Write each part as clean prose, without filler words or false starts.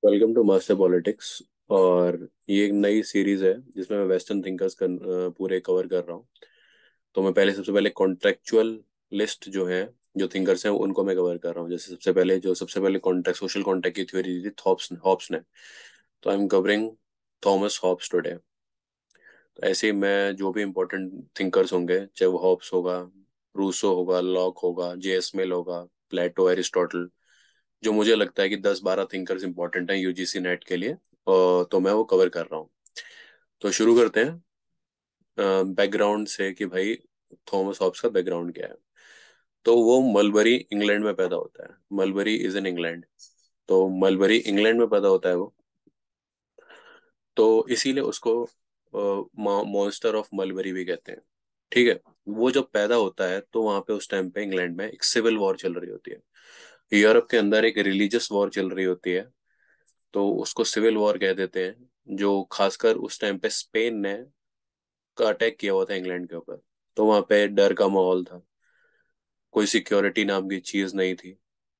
Welcome to master politics. और ये एक नई सीरीज है जिसमें मैं वेस्टर्न थिंकर्स पूरे कवर कर रहा हूँ। तो मैं पहले सबसे पहले कॉन्ट्रेक्चुअल लिस्ट जो है, जो थिंकर्स हैं उनको मैं कवर कर रहा हूँ। जैसे सबसे पहले कॉन्ट्रैक्ट सोशल कॉन्ट्रैक्ट की थ्योरी दी थी थॉप्स हॉब्स ने। तो I am covering Thomas Hobbes today. तो ऐसे ही मैं जो भी इंपॉर्टेंट थिंकर्स होंगे, चाहे वो हॉब्स होगा, रूसो होगा, लॉक होगा, जेएस मिल होगा, प्लेटो, एरिस्टोटल, जो मुझे लगता है कि 10-12 थिंकर्स इंपॉर्टेंट हैं यूजीसी नेट के लिए, तो मैं वो कवर कर रहा हूँ। तो शुरू करते हैं बैकग्राउंड से कि भाई थॉमस हॉब्स का बैकग्राउंड क्या है। तो वो मलबरी इंग्लैंड में पैदा होता है। Mulberry is in England. तो मलबरी इंग्लैंड में पैदा होता है वो। तो इसीलिए उसको मॉन्स्टर ऑफ मलबरी भी कहते हैं। ठीक है। वो जब पैदा होता है तो वहां पे उस टाइम पे इंग्लैंड में एक सिविल वॉर चल रही होती है। यूरोप के अंदर एक रिलीजियस वॉर चल रही होती है। तो उसको सिविल वॉर कह देते हैं, जो खासकर उस टाइम पे स्पेन ने का अटैक किया हुआ था इंग्लैंड के ऊपर। तो वहां पे डर का माहौल था। कोई सिक्योरिटी नाम की चीज नहीं थी।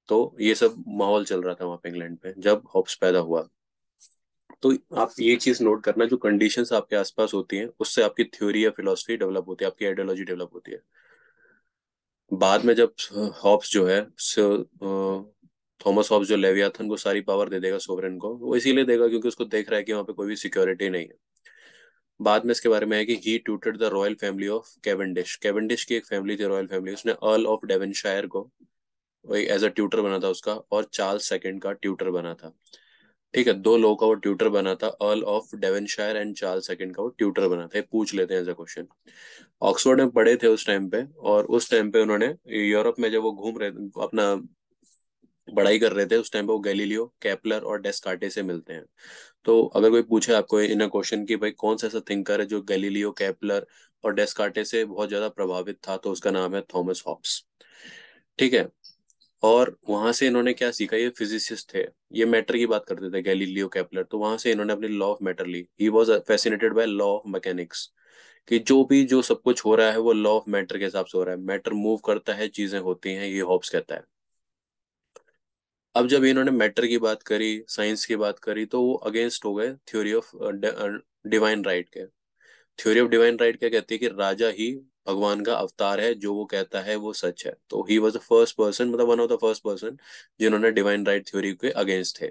तो ये सब माहौल चल रहा था वहां पे इंग्लैंड पे जब हॉब्स पैदा हुआ। तो आप ये चीज नोट करना, जो कंडीशंस आपके आसपास होती हैं उससे आपकी थ्योरी या फिलोसफी डेवलप होती है, आपकी आइडियोलॉजी डेवलप होती है। बाद में जब हॉब्स जो है थॉमस हॉब्स जो लेवियाथन को सारी पावर दे देगा, सोवरेन को, वो इसीलिए देगा क्योंकि उसको देख रहा है कि वहां पे कोई भी सिक्योरिटी नहीं है। बाद में इसके बारे में है कि he tutored the royal family of Cavendish. Cavendish की एक फैमिली थी, रॉयल फैमिली। उसने अर्ल ऑफ डेवनशायर को वही एज अ ट्यूटर बना था उसका, और चार्ल्स सेकंड का ट्यूटर बना था। ठीक है, दो लोगों का वो ट्यूटर बना था। Earl of Devonshire and Charles second का वो ट्यूटर बना था। ये पूछ लेते हैं एज अ क्वेश्चन। ऑक्सफोर्ड में पढ़े थे उस टाइम पे, और उस टाइम पे उन्होंने यूरोप में जब वो घूम रहे अपना पढ़ाई कर रहे थे, उस टाइम पे वो गैलीलियो, केपलर और डेस्कार्टे से मिलते हैं। तो अगर कोई पूछे आपको इन अ क्वेश्चन कि भाई कौन सा ऐसा थिंकर है जो गैलीलियो, केपलर और डेस्कार्टे से बहुत ज्यादा प्रभावित था, तो उसका नाम है थॉमस हॉब्स। ठीक है। और वहां से इन्होंने क्या सीखा, ये फिजिसिस्ट थे। ये मैटर की बात करते थे, गैलीलियो, केपलर। तो वहां से इन्होंने अपनी लॉ ऑफ मैटर ली। He was fascinated by law of mechanics, कि जो सब कुछ हो रहा है वो लॉ ऑफ मैटर के हिसाब से हो रहा है। मैटर मूव करता है, चीजें होती हैं, ये हॉब्स कहता है। अब जब इन्होंने मैटर की बात करी, साइंस की बात करी, तो वो अगेंस्ट हो गए थ्योरी ऑफ डिवाइन राइट के। थ्योरी ऑफ डिवाइन राइट क्या कहती है कि राजा ही भगवान का अवतार है, जो वो कहता है वो सच है। तो he was the first person, मतलब one of the first person जिन्होंने डिवाइन राइट थ्योरी के अगेंस्ट थे।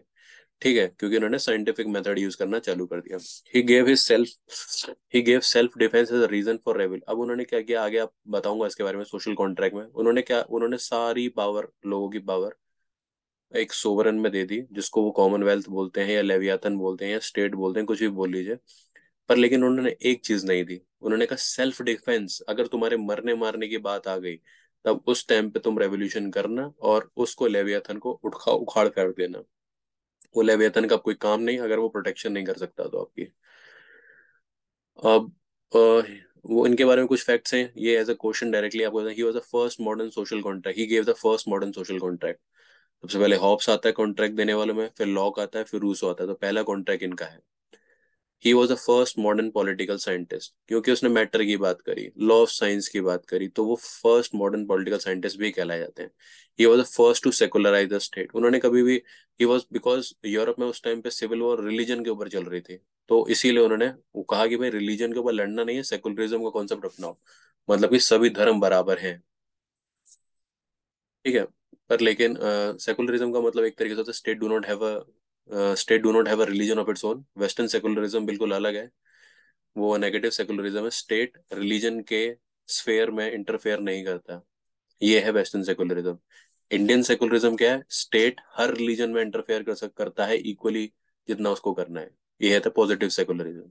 ठीक है, क्योंकि उन्होंने साइंटिफिक मेथड यूज करना चालू कर दिया। He gave self defence as a reason for रेविल। अब उन्होंने क्या किया, आगे आप बताऊंगा इसके बारे में। सोशल कॉन्ट्रैक्ट में उन्होंने सारी पावर, लोगों की पावर एक सोवरन में दे दी, जिसको वो कॉमनवेल्थ बोलते हैं या लेवियाथन बोलते हैं या स्टेट बोलते हैं, कुछ भी बोल लीजिए। पर लेकिन उन्होंने एक चीज नहीं दी। उन्होंने कहा सेल्फ डिफेंस, अगर तुम्हारे मरने मारने की बात आ गई, तब उस टाइम पे तुम रेवोल्यूशन करना और उसको लेवियाथन को उखाड़ फेंक देना। वो लेवियाथन का कोई काम नहीं अगर वो प्रोटेक्शन नहीं कर सकता तो आपकी। अब वो इनके बारे में कुछ फैक्ट्स हैं, ये एज अ क्वेश्चन डायरेक्टली आपको। He was the first modern social contract, he gave the first modern social contract. सबसे पहले हॉब्स आता है कॉन्ट्रैक्ट देने वालों में, फिर लॉक आता है, फिर रूसो आता है। तो पहला कॉन्ट्रैक्ट इनका है। He was the first modern political scientist, क्योंकि उसने मैटर की बात करी, लॉ ऑफ साइंस की बात करी, तो वो फर्स्ट मॉडर्न पॉलिटिकल साइंटिस्ट भी कहलाए जाते हैं। He was the first to secularise the state. उन्होंने कभी भी, ही वॉज, बिकॉज यूरोप में उस टाइम पे सिविल वॉर रिलीजन के ऊपर चल रही थी। तो इसीलिए उन्होंने वो कहा कि भाई रिलीजन के ऊपर लड़ना नहीं है, सेकुलरिज्म का कॉन्सेप्ट अपनाओ। मतलब कि सभी धर्म बराबर हैं। ठीक है। पर लेकिन सेकुलरिज्म का मतलब एक तरीके से state do not have a religion of its own. Western secularism बिल्कुल अलग है। वो नेगेटिव सेकुलरिज्म है, स्टेट रिलीजन के स्फेयर में इंटरफेयर नहीं करता। ये है वेस्टर्न सेकुलरिज्म। इंडियन सेकुलरिज्म क्या है, स्टेट हर रिलीजन में इंटरफेयर करता है इक्वली, जितना उसको करना है। ये है तो पॉजिटिव सेकुलरिज्म।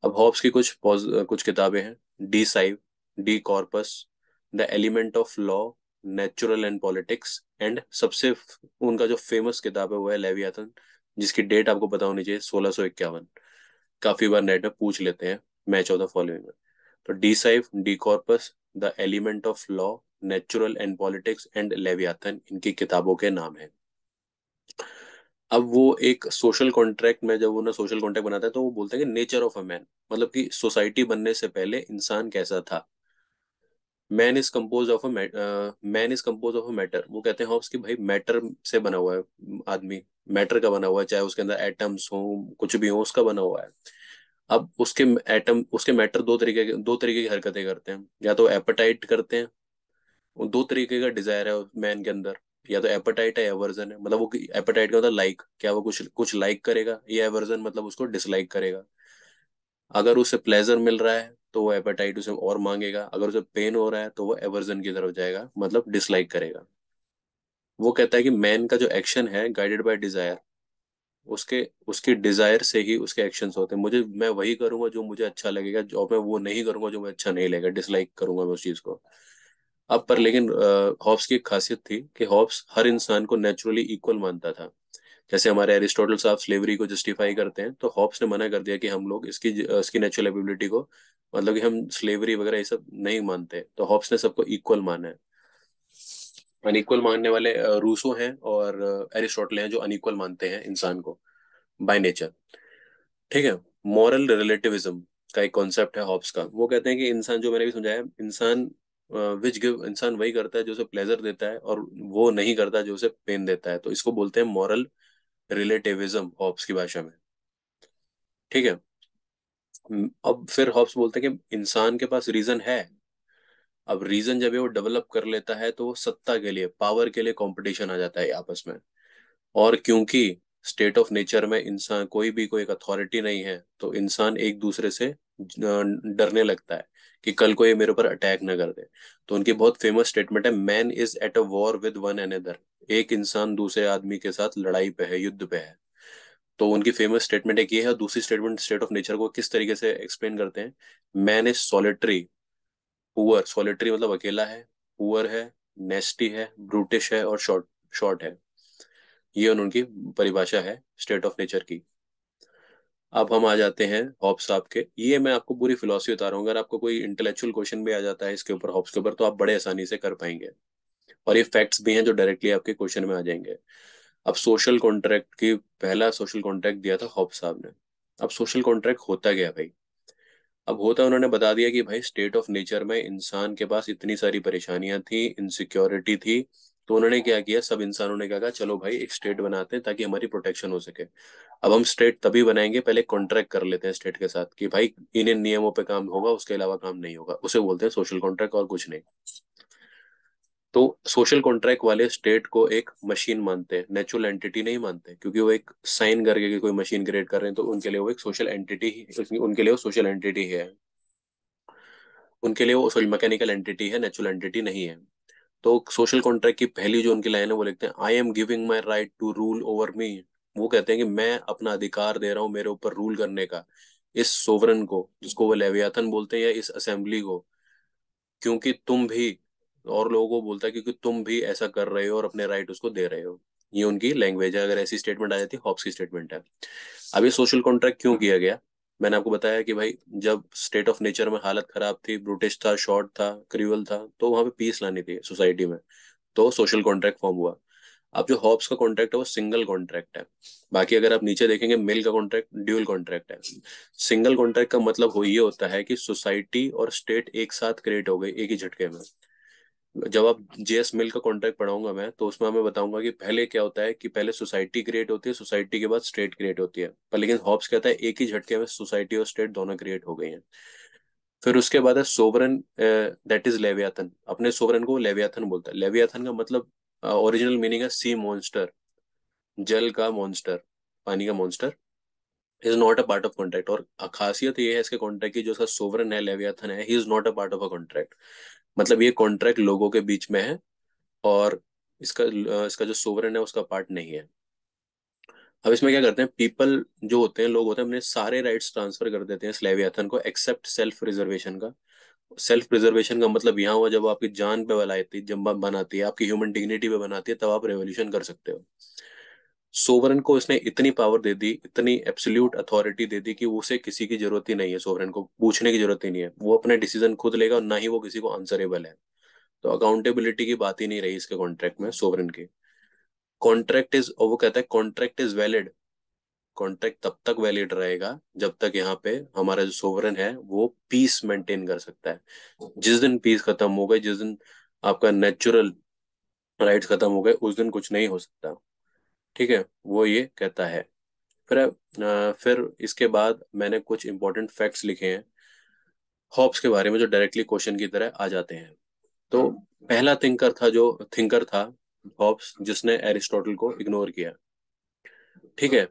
अब हॉब्स की कुछ किताबें हैं। De Cive, De Corpus, the element of law, natural and politics, and सबसे उनका जो फेमस किताब है वो है लेवियाथन, जिसकी डेट आपको पता होनी चाहिए, 1651। काफी बार नेट में पूछ लेते हैं, मैच ऑफ द फॉलोइंग में। तो D साइफ, D Corpus, the element of law, natural and politics and Leviathan इनकी किताबों के नाम हैं। अब वो एक सोशल कॉन्ट्रैक्ट में, जब उन्हें सोशल कॉन्ट्रैक्ट बनाता है तो वो बोलते हैं कि नेचर ऑफ अ मैन, मतलब कि सोसाइटी बनने से पहले इंसान कैसा था। Man is compose of a matter. वो कहते हैं हॉब्स कि भाई मैटर से बना हुआ है आदमी। मैटर का बना हुआ है, चाहे उसके अंदर एटम्स हो, कुछ भी हो, उसका बना हुआ है। अब उसके एटम, उसके मैटर दो तरीके की हरकतें करते हैं। या तो एपेटाइट करते हैं, वो दो तरीके का डिजायर है मैन के अंदर। या तो एपेटाइट है, एवर्जन है। मतलब वो एपेटाइट का मतलब लाइक, क्या वो कुछ कुछ लाइक करेगा, या एवर्जन मतलब उसको डिसलाइक करेगा। अगर उसे प्लेजर मिल रहा है तो वो एपेटाइट उसे और मांगेगा, अगर उसे पेन हो रहा है तो वो एवर्जन की तरफ जाएगा, मतलब डिसलाइक करेगा। वो कहता है कि मैन का जो एक्शन है गाइडेड बाय डिजायर, उसके उसकी डिजायर से ही उसके एक्शंस होते हैं। मुझे, मैं वही करूंगा जो मुझे अच्छा लगेगा, जो मैं वो नहीं करूंगा जो मुझे अच्छा नहीं लगेगा, डिसलाइक करूंगा मैं उस चीज को। अब पर लेकिन हॉब्स की एक खासियत थी कि हॉब्स हर इंसान को नेचुरली इक्वल मानता था। जैसे हमारे एरिस्टोटल साहब स्लेवरी को जस्टिफाई करते हैं, तो हॉब्स ने मना कर दिया कि हम लोग इसकी नेचुरल एबिलिटी को, मतलब कि हम स्लेवरी वगैरह ये सब नहीं मानते। तो हॉब्स ने सबको इक्वल माना है। अनइक्वल मानने वाले रूसो हैं और एरिस्टोटल हैं जो अनइक्वल मानते हैं इंसान को बाय नेचर। ठीक है। मॉरल रिलेटिविज्म का एक कॉन्सेप्ट है हॉब्स का। वो कहते हैं कि इंसान, जो मैंने भी समझाया, इंसान इंसान वही करता है जो उसे प्लेजर देता है, और वो नहीं करता जो उसे पेन देता है। तो इसको बोलते हैं मॉरल रिलेटिविज्म हॉब्स की भाषा में। ठीक है। अब फिर हॉब्स बोलते हैं कि इंसान के पास रीजन है। अब रीजन जब ये वो डेवलप कर लेता है तो वो सत्ता के लिए, पावर के लिए कंपटीशन आ जाता है आपस में। और क्योंकि स्टेट ऑफ नेचर में इंसान कोई एक अथॉरिटी नहीं है, तो इंसान एक दूसरे से डरने लगता है कि कल को ये मेरे ऊपर अटैक न कर दे। तो उनकी बहुत फेमस स्टेटमेंट है, man is at a war with one another. एक इंसान दूसरे आदमी के साथ लड़ाई पे है, युद्ध पे है। तो उनकी फेमस स्टेटमेंट एक ये है। दूसरी स्टेटमेंट स्टेट ऑफ नेचर को किस तरीके से एक्सप्लेन करते हैं, man is solitary, poor. Solitary मतलब अकेला है, पुअर है, नेस्टी है, ब्रूटिश है, और शॉर्ट शॉर्ट है। ये उनकी परिभाषा है स्टेट ऑफ नेचर की। अब हम आ जाते हैं हॉब्स साहब के। ये मैं आपको पूरी फिलोसफी बता रहा हूँ। अगर आपको कोई इंटेलेक्चुअल क्वेश्चन भी आ जाता है इसके ऊपर, हॉब्स के ऊपर, तो आप बड़े आसानी से कर पाएंगे। और ये फैक्ट्स भी हैं जो डायरेक्टली आपके क्वेश्चन में आ जाएंगे। अब सोशल कॉन्ट्रैक्ट की, पहला सोशल कॉन्ट्रैक्ट दिया था हॉब्स साहब ने। अब सोशल कॉन्ट्रैक्ट होता क्या है भाई? अब होता, उन्होंने बता दिया कि भाई स्टेट ऑफ नेचर में इंसान के पास इतनी सारी परेशानियां थी, इनसिक्योरिटी थी। तो उन्होंने क्या किया, सब इंसानों ने क्या कहा, चलो भाई एक स्टेट बनाते हैं ताकि हमारी प्रोटेक्शन हो सके। अब हम स्टेट तभी बनाएंगे, पहले कॉन्ट्रैक्ट कर लेते हैं स्टेट के साथ कि भाई इन इन नियमों पे काम होगा, उसके अलावा काम नहीं होगा। उसे बोलते हैं सोशल कॉन्ट्रैक्ट, और कुछ नहीं। तो सोशल कॉन्ट्रैक्ट वाले स्टेट को एक मशीन मानते हैं, नेचुरल एंटिटी नहीं मानते, क्योंकि वो एक साइन करके कि कोई मशीन क्रिएट कर रहे हैं, तो उनके लिए वो एक सोशल एंटिटी ही, उनके लिए वो सोशल एंटिटी है। उनके लिए वो सॉरी मैकेनिकल एंटिटी है, नेचुरल एंटिटी नहीं है। तो सोशल कॉन्ट्रैक्ट की पहली जो उनकी लाइन है वो लिखते हैं, I am giving my right to rule over me. वो कहते हैं कि मैं अपना अधिकार दे रहा हूँ मेरे ऊपर रूल करने का, इस सोवरन को, जिसको वो लेवियाथन बोलते हैं, या इस असेंबली को। क्योंकि तुम भी, और लोगों को बोलता है क्योंकि तुम भी ऐसा कर रहे हो और अपने राइट उसको दे रहे हो। ये उनकी लैंग्वेज है। अगर ऐसी स्टेटमेंट आ जाती है, हॉब्स की स्टेटमेंट है। अब ये सोशल कॉन्ट्रैक्ट क्यों किया गया? मैंने आपको बताया कि भाई जब स्टेट ऑफ नेचर में हालत खराब थी, ब्रूटिश था, शॉर्ट था, क्रूअल था, तो वहां पे पीस लानी थी सोसाइटी में। तो सोशल कॉन्ट्रैक्ट फॉर्म हुआ। अब जो हॉब्स का कॉन्ट्रैक्ट है वो सिंगल कॉन्ट्रैक्ट है। बाकी अगर आप नीचे देखेंगे, मिल का कॉन्ट्रैक्ट ड्यूअल कॉन्ट्रैक्ट है। सिंगल कॉन्ट्रैक्ट का मतलब हो ये होता है कि सोसाइटी और स्टेट एक साथ क्रिएट हो गई एक ही झटके में। जब आप जेएस मिल का कॉन्ट्रैक्ट पढ़ाऊंगा मैं, तो उसमें मैं बताऊंगा कि पहले क्या होता है, कि पहले सोसाइटी क्रिएट होती है, सोसाइटी के बाद स्टेट क्रिएट होती है। पर लेकिन हॉब्स कहता है एक ही झटके में सोसाइटी और स्टेट दोनों क्रिएट हो गई हैं। फिर उसके बाद है सोवरन, दैट इज लेवियाथन। अपने सोवरन को लेवियाथन बोलता है। लेवियाथन का मतलब, ओरिजिनल मीनिंग है सी मॉन्स्टर, जल का मॉन्स्टर, पानी का monster. Is not a part of contract. और खासियत ये है इसके कॉन्ट्रैक्ट की, जो इसका सोवरन है लेवियाथन है, he is not a part of a contract. मतलब ये कॉन्ट्रैक्ट लोगों के बीच में है, और इसका जो सोवरेन है उसका पार्ट नहीं है। अब इसमें क्या करते हैं, पीपल जो होते हैं, लोग होते हैं, अपने सारे राइट्स ट्रांसफर कर देते हैं स्लेवियाथन को, एक्सेप्ट सेल्फ प्रिजर्वेशन का। सेल्फ प्रिजर्वेशन का मतलब यहाँ हुआ, जब आपकी जान पे बल आती है, जब बनाती है, आपकी ह्यूमन डिग्निटी पे बनाती है, तब आप रेवोल्यूशन कर सकते हो। सोवरेन को इसने इतनी पावर दे दी, इतनी एब्सोल्यूट अथॉरिटी दे दी, कि उसे किसी की जरूरत ही नहीं है, सोवरेन को पूछने की जरूरत ही नहीं है। वो अपने डिसीजन खुद लेगा, और ना ही वो किसी को आंसरेबल है। तो अकाउंटेबिलिटी की बात ही नहीं रही इसके कॉन्ट्रैक्ट में सोवरेन की। कॉन्ट्रैक्ट इज, और वो कहता है कॉन्ट्रैक्ट इज वैलिड। कॉन्ट्रैक्ट तब तक वैलिड रहेगा जब तक यहाँ पे हमारा जो सोवरेन है वो पीस मेंटेन कर सकता है। जिस दिन पीस खत्म हो गई, जिस दिन आपका नेचुरल राइट्स खत्म हो गए, उस दिन कुछ नहीं हो सकता। ठीक है, वो ये कहता है। फिर इसके बाद मैंने कुछ इंपॉर्टेंट फैक्ट्स लिखे हैं हॉब्स के बारे में जो डायरेक्टली क्वेश्चन की तरह आ जाते हैं। तो पहला थिंकर था हॉब्स, जिसने एरिस्टोटल को इग्नोर किया। ठीक है,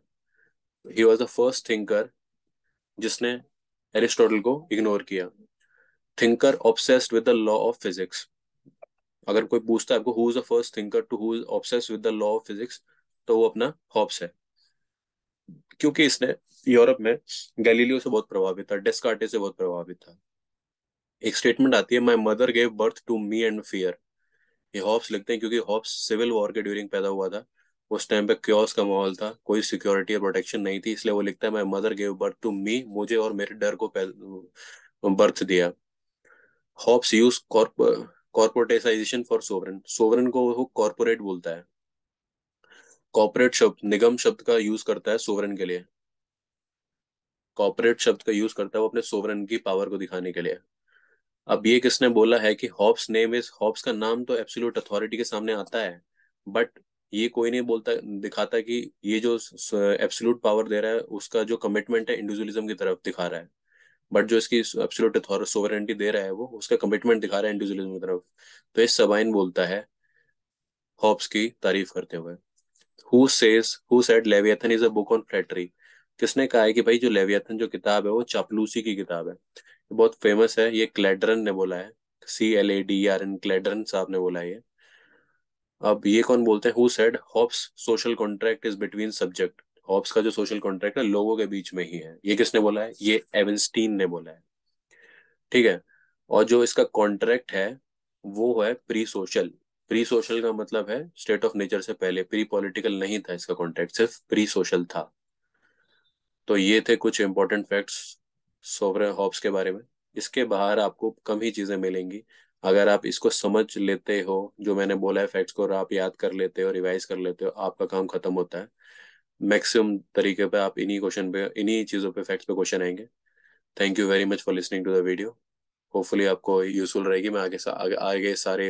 he was the first thinker जिसने एरिस्टोटल को इग्नोर किया। Thinker obsessed with the law of physics. अगर कोई पूछता है आपको who is the first thinker to who is obsessed with the law of physics, तो वो अपना हॉब्स है। क्योंकि इसने यूरोप में गैलीलियो से बहुत प्रभावित था, डेस्कार्टे से बहुत प्रभावित था। एक स्टेटमेंट आती है, my mother gave birth to me and fear. ये हॉब्स लिखते हैं क्योंकि हॉब्स सिविल वॉर के ड्यूरिंग पैदा हुआ था। उस टाइम पे क्योस का माहौल था, कोई सिक्योरिटी और प्रोटेक्शन नहीं थी, इसलिए वो लिखता है my mother gave birth to me, मुझे और मेरे डर को बर्थ दिया। Hobbes use corporatization for sovereign. Sovereign को वो कॉर्पोरेट बोलता है। कॉर्पोरेट शब्द, निगम शब्द का यूज करता है सोवरेन के लिए। कॉर्पोरेट शब्द का यूज करता है वो अपने सोवरेन की पावर को दिखाने के लिए। अब ये किसने बोला है कि हॉब्स का नाम तो एब्सोल्यूट अथॉरिटी के सामने आता है, बट ये कोई नहीं बोलता दिखाता कि ये जो एब्सोल्यूट पावर दे रहा है उसका जो कमिटमेंट है इंडिविजुअलिज्म की तरफ दिखा रहा है। बट जो इसकी एब्सोल्यूट सोवरेनिटी दे रहा है वो उसका कमिटमेंट दिखा रहा है इंडिविजुअलिज्म की तरफ। तो ये सबाइन बोलता है हॉब्स की तारीफ करते हुए। Who said leviathan is a book on flattery. किसने कहा है कि भाई जो लेवियथन जो किताब है वो चापलूसी की किताब है। ये बहुत फेमस है, ये क्लेडरन ने बोला है। CLADERN, क्लेडरन साहब ने बोला है ये। अब ये कौन बोलते हैं, who said Hobbes social contract is between subject. Hobbes का जो सोशल कॉन्ट्रैक्ट है लोगों के बीच में ही है। ये किसने बोला है, ये एवनस्टीन ने बोला है। ठीक है, और जो इसका कॉन्ट्रैक्ट है वो है प्री सोशल। प्री सोशल का मतलब है स्टेट ऑफ नेचर से पहले, प्री पॉलिटिकल नहीं था इसका कॉन्ट्रैक्ट, सिर्फ प्री सोशल था। तो ये थे कुछ इंपॉर्टेंट फैक्ट्स सोवरेन हॉब्स के बारे में। इसके बाहर आपको कम ही चीज़ें मिलेंगी। अगर आप इसको समझ लेते हो, जो मैंने बोला है फैक्ट्स को, और आप याद कर लेते हो, रिवाइज कर लेते हो, आपका काम खत्म होता है। मैक्सिमम तरीके पे आप इन्हीं चीज़ों पे फैक्ट्स पे क्वेश्चन आएंगे। Thank you very much for listening to the video. Hopefully आपको यूजफुल रहेगी। मैं आगे सारे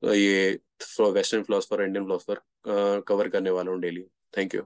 ये western philosopher, Indian philosopher cover करने वाला हूँ डेली। Thank you.